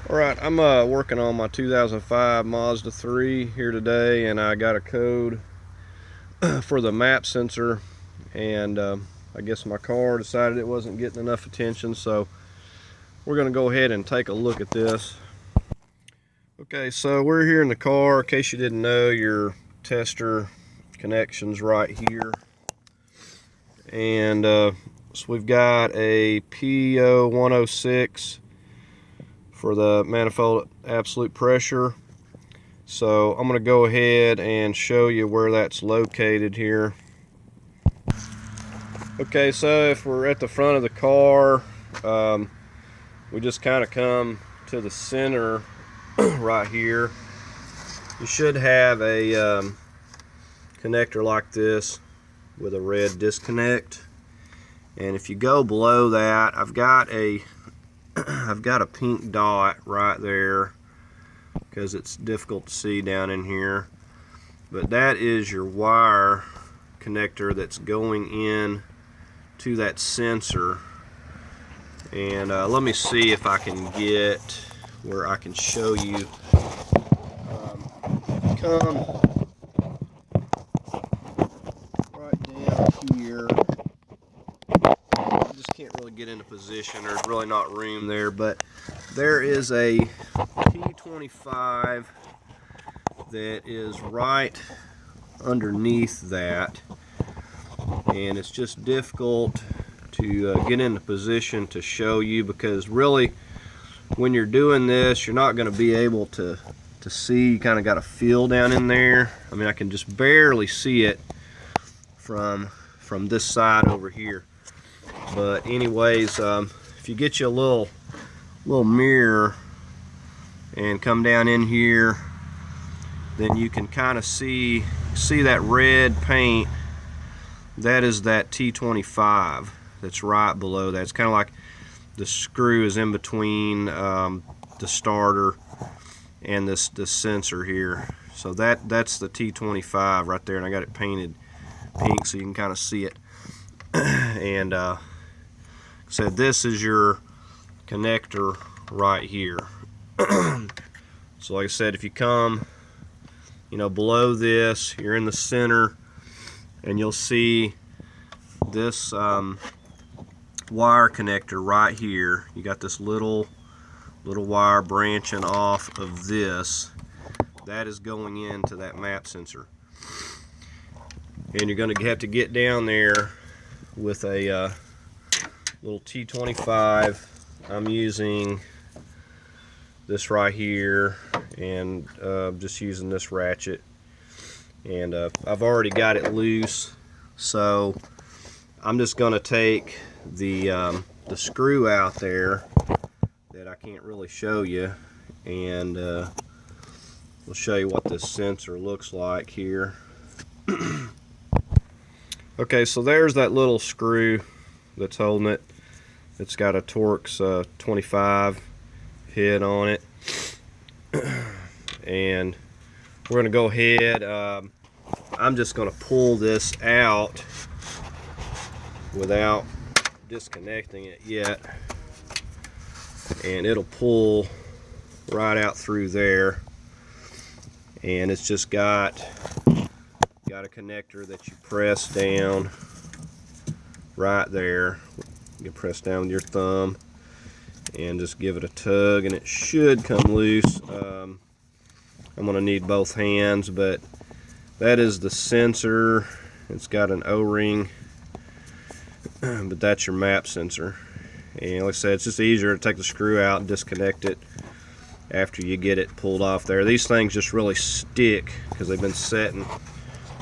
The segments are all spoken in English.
Alright, I'm working on my 2005 Mazda 3 here today, and I got a code for the map sensor, and I guess my car decided it wasn't getting enough attention, so we're going to go ahead and take a look at this. Okay, so we're here in the car. In case you didn't know, your tester connection's right here, and so we've got a PO106 for the manifold absolute pressure. So I'm going to go ahead and show you where that's located here. Okay, so if we're at the front of the car, we just kind of come to the center right here. You should have a connector like this with a red disconnect, and if you go below that, I've got a pink dot right there because it's difficult to see down in here, but that is your wire connector that's going in to that sensor. And let me see if I can get where I can show you. Come right down here. I just can't really get into position. There's really not room there, but there is a T25 that is right underneath that, and it's just difficult to get into position to show you, because really when you're doing this, you're not going to be able to see. You kind of got a feel down in there. I mean, I can just barely see it from this side over here. But anyways, if you get you a little mirror and come down in here, then you can kind of see that red paint. That is that T25 that's right below that. It's kind of like the screw is in between the starter and this sensor here. So that's the T25 right there, and I got it painted pink so you can kind of see it. And so this is your connector right here. So like I said, if you come, below this, you're in the center, and you'll see this wire connector right here. You got this little wire branching off of this. That is going into that map sensor, and you're going to have to get down there with a little T25. I'm using this right here, and just using this ratchet, and I've already got it loose, so I'm just going to take the screw out there that I can't really show you, and we'll show you what this sensor looks like here. Okay, so there's that little screw that's holding it. It's got a Torx 25 head on it, and we're going to go ahead. I'm just going to pull this out without disconnecting it yet, and it'll pull right out through there, and it's just got a connector that you press down right there. You can press down with your thumb and just give it a tug, and it should come loose. I'm going to need both hands, but that is the sensor. It's got an O-ring, but that's your map sensor. And like I said, it's just easier to take the screw out and disconnect it after you get it pulled off there. These things just really stick because they've been setting.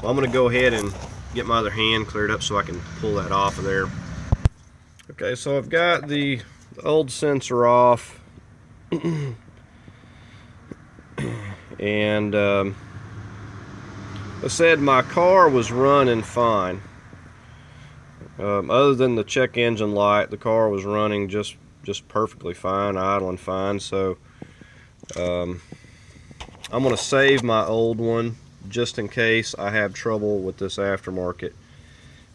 Well, I'm going to go ahead and get my other hand cleared up so I can pull that off of there. Okay, so I've got the old sensor off, and I said my car was running fine. Other than the check engine light, the car was running just perfectly fine, idling fine. So I'm going to save my old one just in case I have trouble with this aftermarket.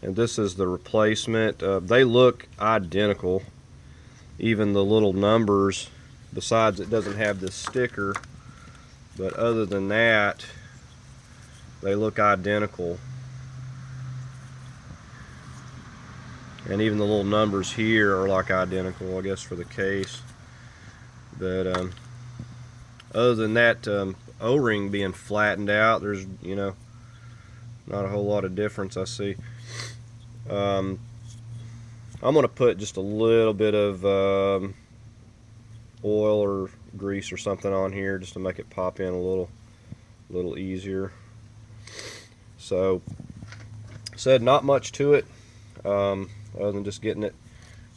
And this is the replacement. They look identical. Even the little numbers besides it doesn't have this sticker, but other than that they look identical. And even the little numbers here are like identical, I guess, for the case. But other than that O-ring being flattened out, there's, you know, not a whole lot of difference I see. I'm going to put just a little bit of oil or grease or something on here just to make it pop in a little easier. So, said not much to it, other than just getting it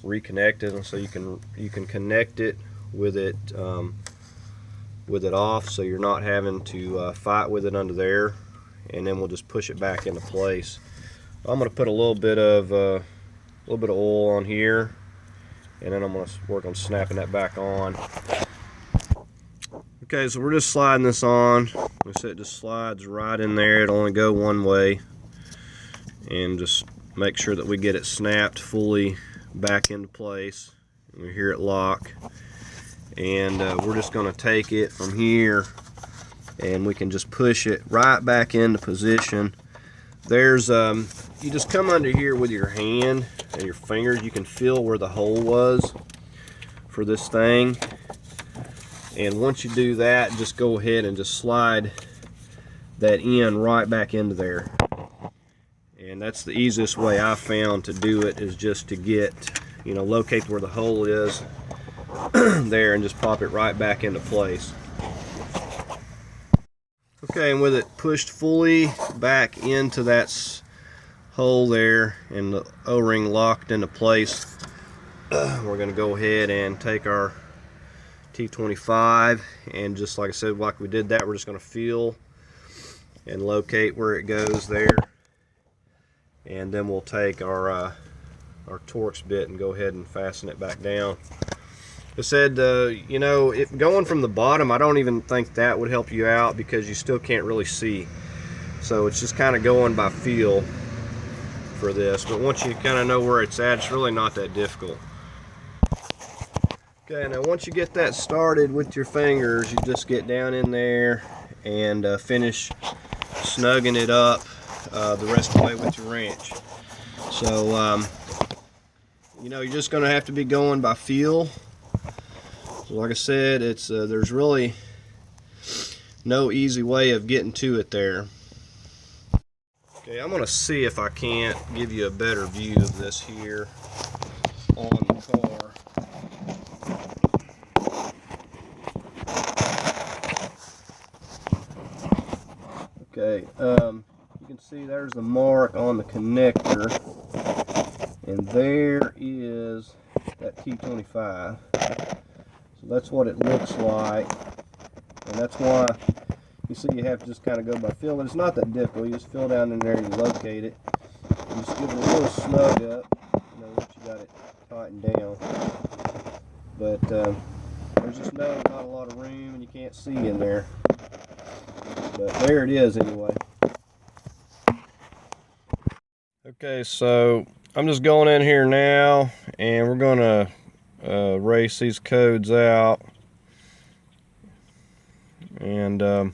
reconnected, and so you can connect it with it off, so you're not having to fight with it under there, and then we'll just push it back into place. I'm going to put a little bit of oil on here, and then I'm going to work on snapping that back on. Okay, so we're just sliding this on. Like I said, it just slides right in there. It'll only go one way, and just make sure that we get it snapped fully back into place. We hear it lock, and we're just going to take it from here, and we can just push it right back into position. There's you just come under here with your hand and your fingers. You can feel where the hole was for this thing, and once you do that, just go ahead and just slide that end right back into there. And that's the easiest way I found to do it, is just to get, you know, locate where the hole is there and just pop it right back into place. Okay, and with it pushed fully back into that hole there and the O-ring locked into place, we're going to go ahead and take our T25, and just like I said, like we did that, we're just going to feel and locate where it goes there, and then we'll take our Torx bit and go ahead and fasten it back down. I said, you know, if going from the bottom, I don't even think that would help you out, because you still can't really see. So it's just kind of going by feel for this. But once you kind of know where it's at, it's really not that difficult. Okay, now once you get that started with your fingers, you just get down in there and finish snugging it up the rest of the way with your wrench. So, you know, you're just going to have to be going by feel. Like I said, it's there's really no easy way of getting to it there. Okay, I'm going to see if I can't give you a better view of this here on the car. Okay, you can see there's the mark on the connector, and there is that T25. So that's what it looks like, and that's why you see you have to just kind of go by feel. But it's not that difficult. You just feel down in there and you locate it. You just give it a little snug up, you know, once you got it tightened down. But there's just not a lot of room, and you can't see in there. But there it is anyway. Okay, so I'm just going in here now, and we're going to erase these codes out, and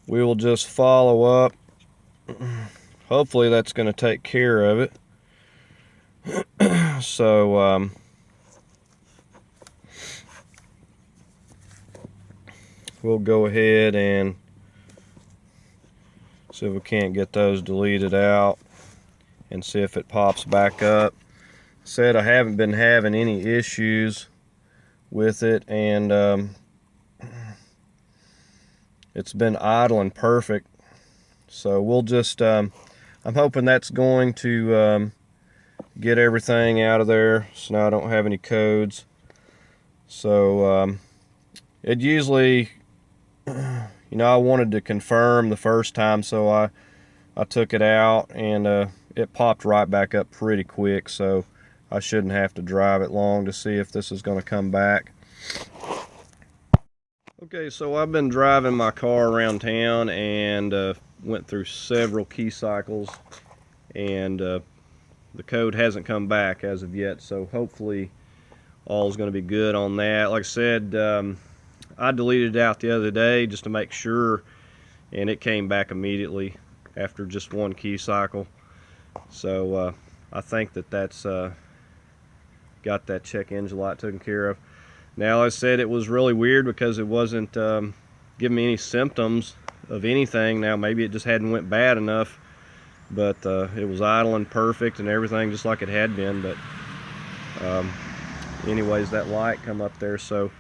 we will just follow up. Hopefully that's going to take care of it. So we'll go ahead and see if we can't get those deleted out and see if it pops back up. Said I haven't been having any issues with it, and it's been idling perfect. So we'll just I'm hoping that's going to get everything out of there, so now I don't have any codes. So it usually, you know, I wanted to confirm the first time, so I took it out, and it popped right back up pretty quick, so I shouldn't have to drive it long to see if this is going to come back. Okay, so I've been driving my car around town and went through several key cycles, and the code hasn't come back as of yet, so hopefully all is going to be good on that. Like I said, I deleted it out the other day just to make sure, and it came back immediately after just one key cycle. So I think that that's got that check engine light taken care of. Now, I said it was really weird because it wasn't giving me any symptoms of anything. Now maybe it just hadn't went bad enough, but it was idling perfect and everything just like it had been. But anyways, that light come up there, so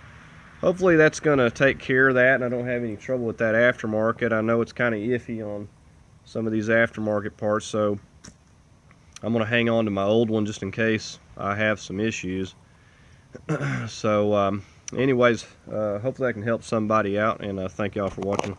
hopefully that's going to take care of that and I don't have any trouble with that aftermarket. I know it's kind of iffy on some of these aftermarket parts, so I'm going to hang on to my old one just in case I have some issues. So anyways, hopefully I can help somebody out, and thank y'all for watching.